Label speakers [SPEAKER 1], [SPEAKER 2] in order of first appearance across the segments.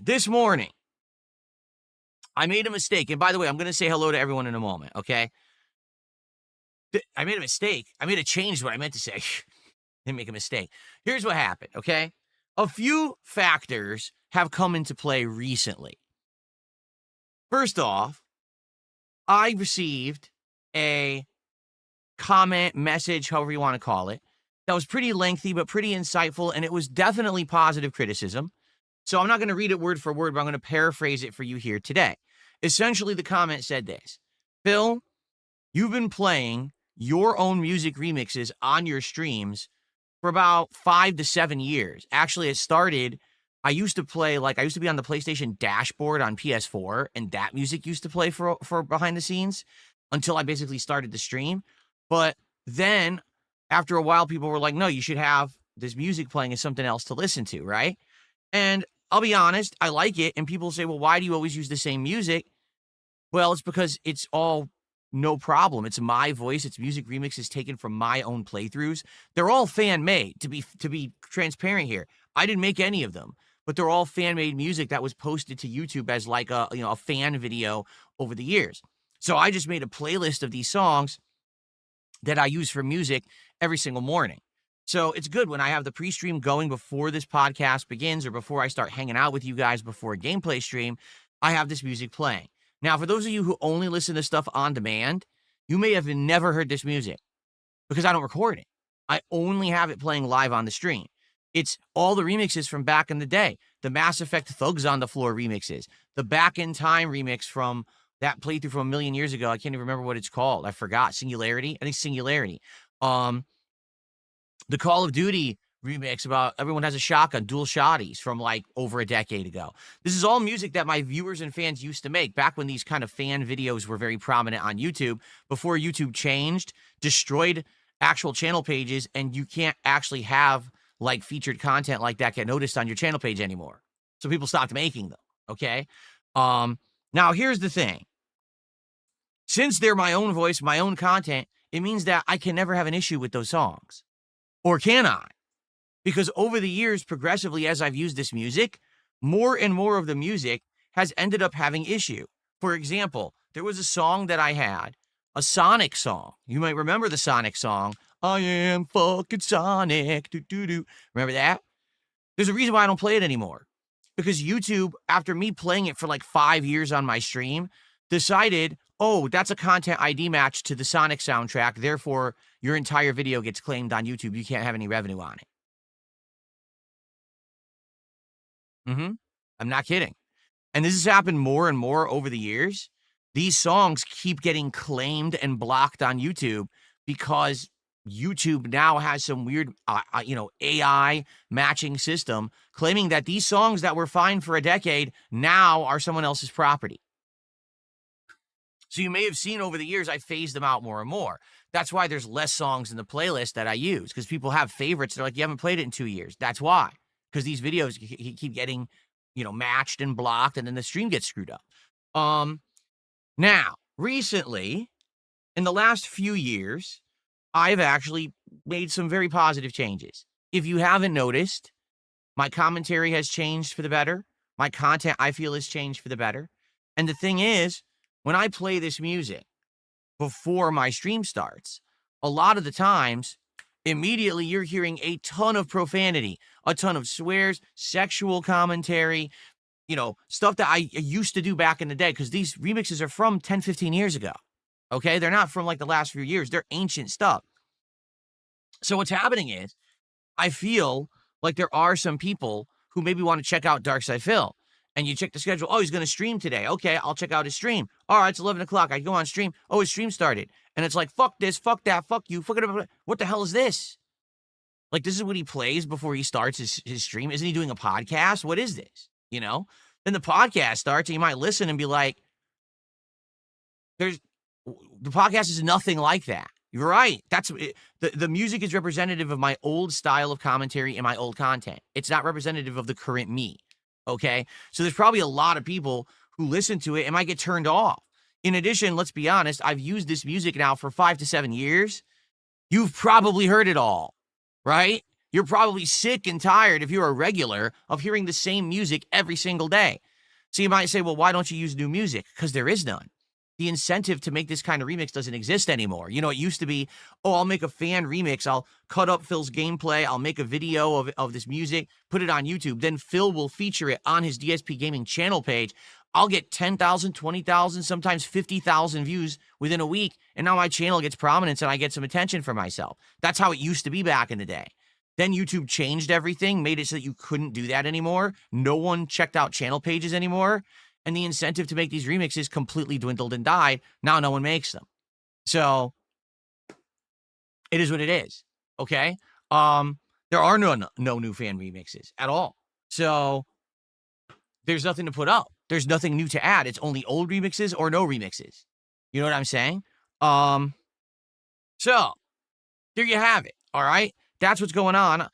[SPEAKER 1] This morning, I made a mistake. And by the way, I'm going to say hello to everyone in a moment, okay? I made a mistake. I made a change what I meant to say. Didn't make a mistake. Here's what happened, okay? A few factors have come into play recently. First off, I received a comment, message, however you want to call it, that was pretty lengthy, but pretty insightful, and it was definitely positive criticism. So I'm not going to read it word for word, but I'm going to paraphrase it for you here today. Essentially, the comment said this: Phil, you've been playing your own music remixes on your streams for about 5 to 7 years. Actually, it started, I used to be on the PlayStation dashboard on PS4, and that music used to play for behind the scenes until I basically started the stream. But then after a while, people were like, no, you should have this music playing as something else to listen to, right? And I'll be honest, I like it. And people say, well, why do you always use the same music? Well, it's because it's all no problem. It's my voice. It's music remixes taken from my own playthroughs. They're all fan-made, to be transparent here. I didn't make any of them, but they're all fan-made music that was posted to YouTube as like a fan video over the years. So I just made a playlist of these songs that I use for music every single morning. So it's good when I have the pre-stream going before this podcast begins or before I start hanging out with you guys before a gameplay stream, I have this music playing. Now, for those of you who only listen to stuff on demand, you may have never heard this music because I don't record it. I only have it playing live on the stream. It's all the remixes from back in the day. The Mass Effect Thugs on the Floor remixes. The Back in Time remix from that playthrough from a million years ago. I can't even remember what it's called. I forgot. Singularity? I think Singularity. The Call of Duty remix about everyone has a shotgun, dual shotties from like over a decade ago. This is all music that my viewers and fans used to make back when these kind of fan videos were very prominent on YouTube, before YouTube changed, destroyed actual channel pages, and you can't actually have like featured content like that get noticed on your channel page anymore. So people stopped making them, okay? Now here's the thing. Since they're my own voice, my own content, it means that I can never have an issue with those songs. Or can I? Because over the years, progressively, as I've used this music, more and more of the music has ended up having issue. For example, there was a song that I had, a Sonic song. You might remember the Sonic song, I am fucking Sonic, do-do-do. Remember that? There's a reason why I don't play it anymore. Because YouTube, after me playing it for like 5 years on my stream, decided, oh, that's a content ID match to the Sonic soundtrack, therefore your entire video gets claimed on YouTube. You can't have any revenue on it. I'm not kidding. And this has happened more and more over the years. These songs keep getting claimed and blocked on YouTube because YouTube now has some weird, AI matching system claiming that these songs that were fine for a decade now are someone else's property. So you may have seen over the years, I phased them out more and more. That's why there's less songs in the playlist that I use, because people have favorites. They're like, you haven't played it in 2 years. That's why, because these videos keep getting, matched and blocked, and then the stream gets screwed up. Now, recently, in the last few years, I've actually made some very positive changes. If you haven't noticed, my commentary has changed for the better. My content, I feel, has changed for the better. And the thing is, when I play this music before my stream starts, a lot of the times, immediately you're hearing a ton of profanity, a ton of swears, sexual commentary, stuff that I used to do back in the day, because these remixes are from 10, 15 years ago, okay? They're not from like the last few years. They're ancient stuff. So what's happening is, I feel like there are some people who maybe want to check out Darkside Phil. And you check the schedule. Oh, he's going to stream today. Okay, I'll check out his stream. All right, it's 11 o'clock. I go on stream. Oh, his stream started. And it's like, fuck this, fuck that, fuck you, fuck it. What the hell is this? Like, this is what he plays before he starts his stream. Isn't he doing a podcast? What is this? Then the podcast starts and you might listen and be like, the podcast is nothing like that. You're right. That's the music is representative of my old style of commentary and my old content. It's not representative of the current me. Okay, so there's probably a lot of people who listen to it and might get turned off. In addition, let's be honest, I've used this music now for 5 to 7 years. You've probably heard it all, right? You're probably sick and tired, if you're a regular, of hearing the same music every single day. So you might say, well, why don't you use new music? Because there is none. The incentive to make this kind of remix doesn't exist anymore. You know, it used to be, oh, I'll make a fan remix. I'll cut up Phil's gameplay. I'll make a video of this music, put it on YouTube. Then Phil will feature it on his DSP Gaming channel page. I'll get 10,000, 20,000, sometimes 50,000 views within a week. And now my channel gets prominence and I get some attention for myself. That's how it used to be back in the day. Then YouTube changed everything, made it so that you couldn't do that anymore. No one checked out channel pages anymore. And the incentive to make these remixes completely dwindled and died. Now no one makes them. So it is what it is. Okay. There are no new fan remixes at all. So there's nothing to put up. There's nothing new to add. It's only old remixes or no remixes. You know what I'm saying? So there you have it. All right. That's what's going on.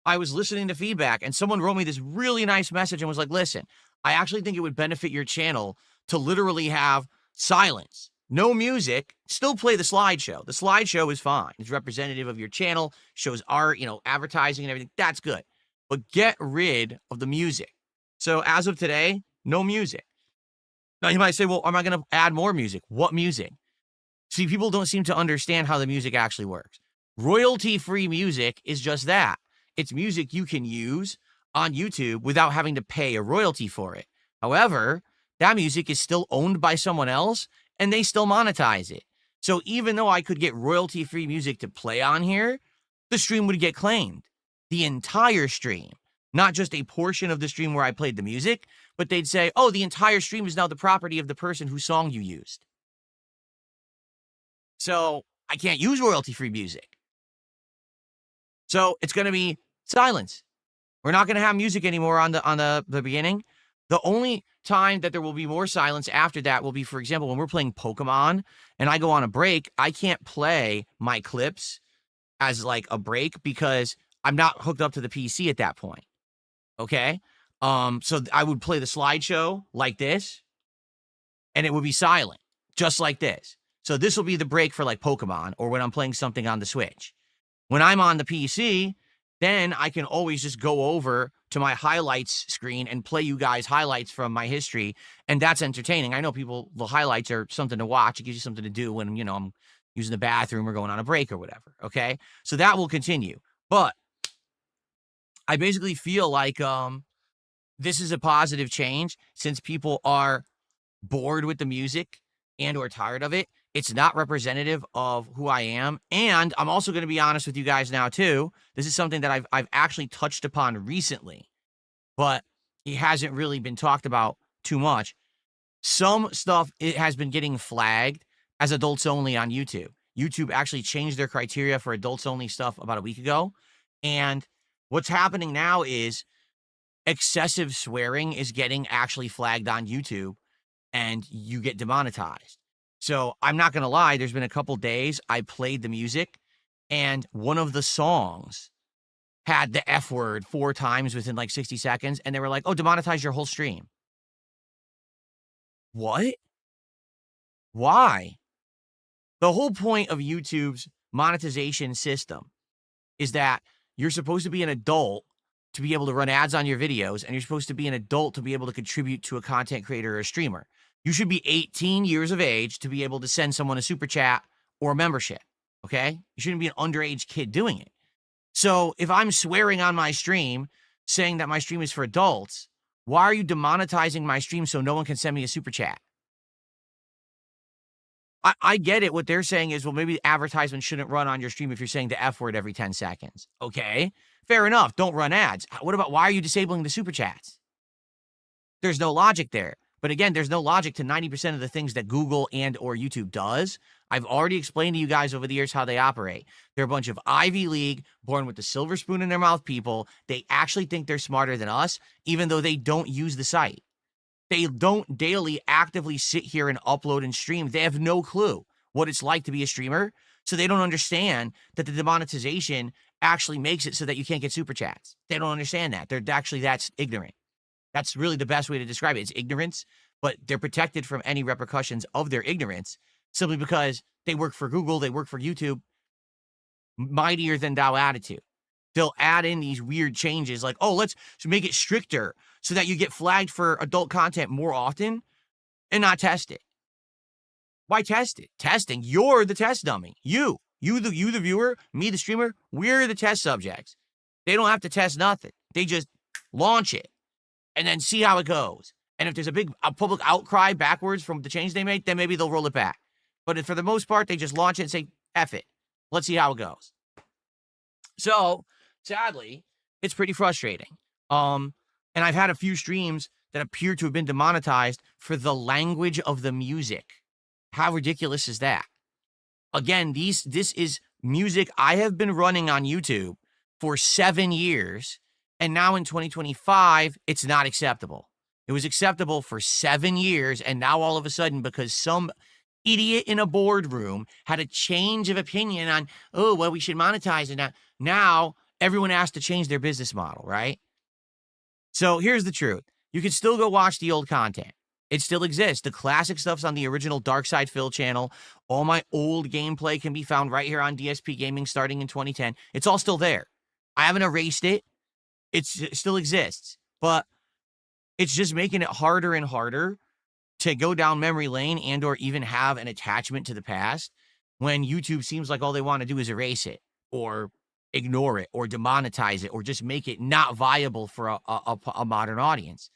[SPEAKER 1] I was listening to feedback and someone wrote me this really nice message and was like, listen, I actually think it would benefit your channel to literally have silence, no music, still play the slideshow. The slideshow is fine. It's representative of your channel, shows art, you know, advertising and everything. That's good. But get rid of the music. So as of today, no music. Now you might say, well, am I going to add more music? What music? See, people don't seem to understand how the music actually works. Royalty-free music is just that. It's music you can use on YouTube without having to pay a royalty for it. However, that music is still owned by someone else and they still monetize it. So even though I could get royalty-free music to play on here, the stream would get claimed. The entire stream. Not just a portion of the stream where I played the music, but they'd say, oh, the entire stream is now the property of the person whose song you used. So I can't use royalty-free music. So it's going to be silence. We're not going to have music anymore on the beginning. The only time that there will be more silence after that will be, for example, when we're playing Pokemon and I go on a break, I can't play my clips as like a break because I'm not hooked up to the PC at that point. Okay? So I would play the slideshow like this and it would be silent, just like this. So this will be the break for like Pokemon or when I'm playing something on the Switch. When I'm on the PC, then I can always just go over to my highlights screen and play you guys highlights from my history. And that's entertaining. I know people, the highlights are something to watch. It gives you something to do when, you know, I'm using the bathroom or going on a break or whatever. Okay. So that will continue. But I basically feel like this is a positive change since people are bored with the music and or tired of it. It's not representative of who I am. And I'm also going to be honest with you guys now too. This is something that I've actually touched upon recently, but it hasn't really been talked about too much. Some stuff, it has been getting flagged as adults only on YouTube. YouTube actually changed their criteria for adults only stuff about a week ago. And what's happening now is excessive swearing is getting actually flagged on YouTube and you get demonetized. So I'm not going to lie, there's been a couple days I played the music and one of the songs had the F word 4 times within like 60 seconds. And they were like, oh, demonetize your whole stream. What? Why? The whole point of YouTube's monetization system is that you're supposed to be an adult to be able to run ads on your videos, and you're supposed to be an adult to be able to contribute to a content creator or a streamer. You should be 18 years of age to be able to send someone a super chat or a membership, okay? You shouldn't be an underage kid doing it. So if I'm swearing on my stream, saying that my stream is for adults, why are you demonetizing my stream so no one can send me a super chat? I get it. What they're saying is, well, maybe advertisements shouldn't run on your stream if you're saying the F word every 10 seconds. Okay, fair enough. Don't run ads. What about, why are you disabling the super chats? There's no logic there. But again, there's no logic to 90% of the things that Google and or YouTube does. I've already explained to you guys over the years how they operate. They're a bunch of Ivy League, born with the silver spoon in their mouth people. They actually think they're smarter than us, even though they don't use the site. They don't daily actively sit here and upload and stream. They have no clue what it's like to be a streamer. So they don't understand that the demonetization actually makes it so that you can't get super chats. They don't understand that. They're actually, that's ignorant. That's really the best way to describe it. It's ignorance, but they're protected from any repercussions of their ignorance simply because they work for Google, they work for YouTube. Mightier than thou attitude. they'll add in these weird changes like, oh, let's make it stricter so that you get flagged for adult content more often and not test it. Why test it? Testing, you're the test dummy. You the viewer, me the streamer, we're the test subjects. They don't have to test nothing. They just launch it and then see how it goes. And if there's a public outcry backwards from the change they make, then maybe they'll roll it back. But for the most part, they just launch it and say, F it. Let's see how it goes. So, sadly, it's pretty frustrating. And I've had a few streams that appear to have been demonetized for the language of the music. How ridiculous is that? Again, this is music I have been running on YouTube for 7 years, and now in 2025, it's not acceptable. It was acceptable for 7 years, and now all of a sudden, because some idiot in a boardroom had a change of opinion on, oh, well, we should monetize it now everyone has to change their business model, right? So here's the truth. You can still go watch the old content. It still exists. The classic stuff's on the original Dark Side Phil channel. All my old gameplay can be found right here on DSP Gaming starting in 2010. It's all still there. I haven't erased it. It still exists. But it's just making it harder and harder to go down memory lane and or even have an attachment to the past when YouTube seems like all they want to do is erase it or ignore it or demonetize it or just make it not viable for a modern audience.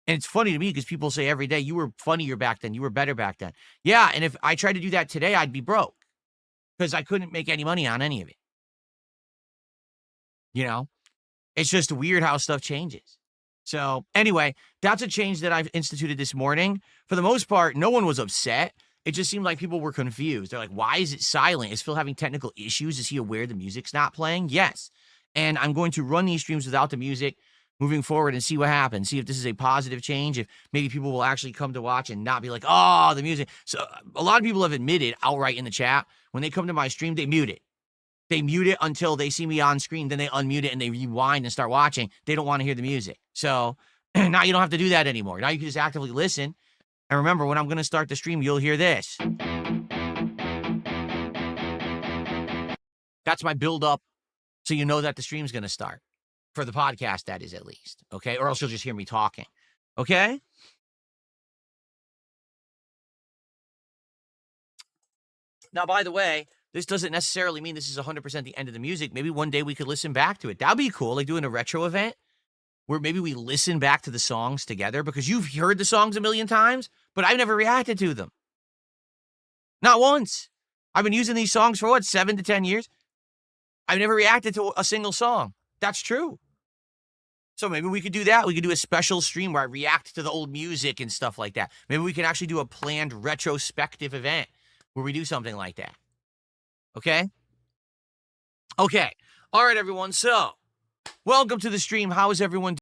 [SPEAKER 1] And it's funny to me because people say every day, you were funnier back then, you were better back then. Yeah, and if I tried to do that today, I'd be broke because I couldn't make any money on any of it. You know, it's just weird how stuff changes. So anyway, that's a change that I've instituted this morning. For the most part, no one was upset. It just seemed like people were confused. They're like, why is it silent? Is Phil having technical issues? Is he aware the music's not playing? Yes. And I'm going to run these streams without the music moving forward and see what happens. See if this is a positive change, if maybe people will actually come to watch and not be like, oh, the music. So a lot of people have admitted outright in the chat, when they come to my stream, they mute it. They mute it until they see me on screen, then they unmute it and they rewind and start watching. They don't want to hear the music. So now you don't have to do that anymore. Now you can just actively listen. And remember, when I'm going to start the stream, you'll hear this. That's my build up so you know that the stream's going to start. For the podcast, that is, at least. Okay? Or else you'll just hear me talking. Okay? Now, by the way, this doesn't necessarily mean this is 100% the end of the music. Maybe one day we could listen back to it. That'd be cool, like doing a retro event where maybe we listen back to the songs together because you've heard the songs a million times, but I've never reacted to them. Not once. I've been using these songs for, 7 to 10 years? I've never reacted to a single song. That's true. So maybe we could do that. We could do a special stream where I react to the old music and stuff like that. Maybe we can actually do a planned retrospective event where we do something like that. Okay? Okay. All right, everyone. So, welcome to the stream. How is everyone doing?